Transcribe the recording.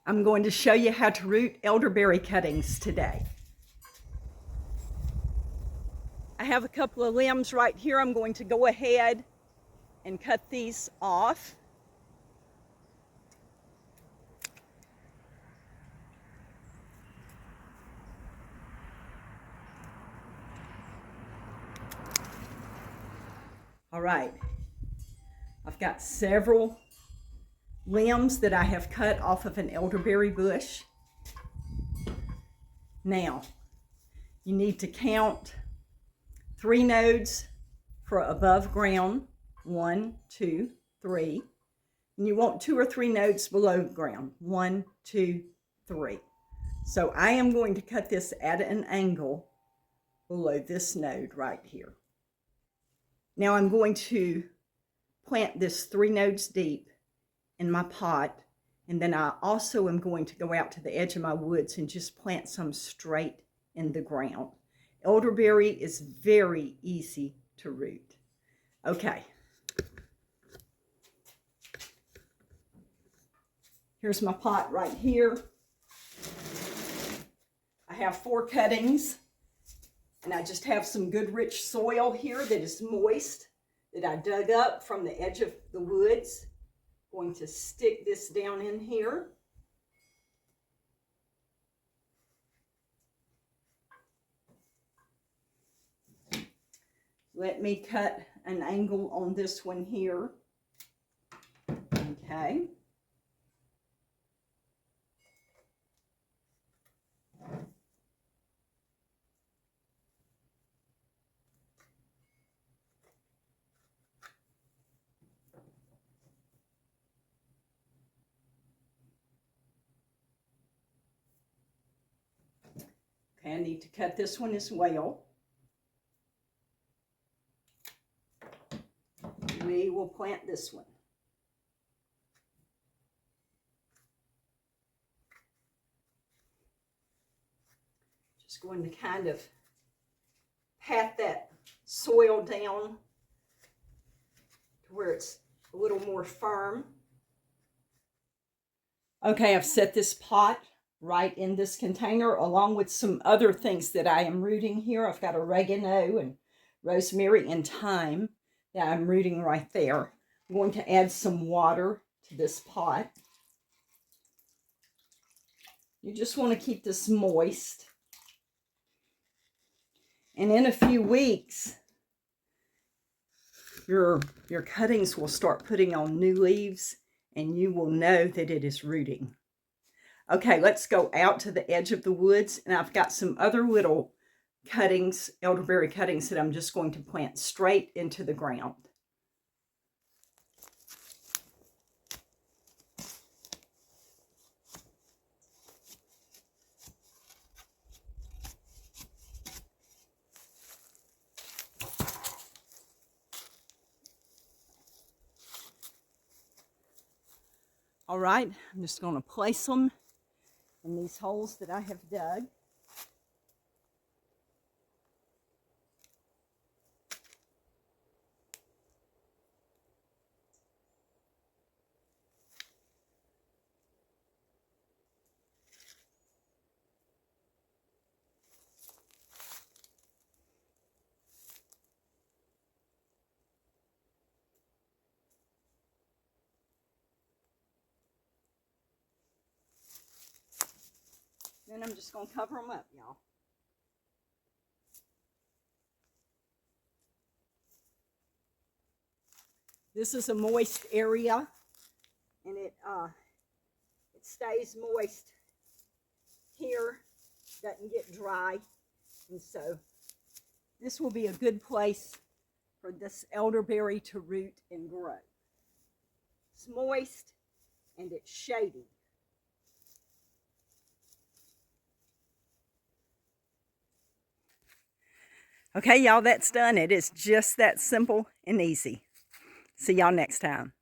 I'm going to show you how to root elderberry cuttings today. I have a couple of limbs right here. I'm going to go ahead and cut these off. All right, I've got several limbs that I have cut off of an elderberry bush. Now, you need to count 3 nodes for above ground. 1, 2, 3. And you want 2 or 3 nodes below ground. 1, 2, 3. So I am going to cut this at an angle below this node right here. Now I'm going to plant this 3 nodes deep in my pot, and then I also am going to go out to the edge of my woods and just plant some straight in the ground. Elderberry is very easy to root. Okay. Here's my pot right here. I have 4 cuttings, and I just have some good rich soil here that is moist that I dug up from the edge of the woods. Going to stick this down in here. Let me cut an angle on this one here. Okay. Okay, I need to cut this one as well. We will plant this one. Just going to kind of pat that soil down to where it's a little more firm. Okay, I've set this pot right in this container along with some other things that I am rooting here. I've got oregano and rosemary and thyme that I'm rooting right there. I'm going to add some water to this pot. You just want to keep this moist. And in a few weeks, your cuttings will start putting on new leaves, and you will know that it is rooting. Okay, let's go out to the edge of the woods, and I've got some other little cuttings, elderberry cuttings, that I'm just going to plant straight into the ground. All right, I'm just going to place them in these holes that I have dug. Then I'm just going to cover them up, y'all. This is a moist area, and it stays moist here, doesn't get dry, and so this will be a good place for this elderberry to root and grow. It's moist and it's shady. Okay, y'all, that's done. It is just that simple and easy. See y'all next time.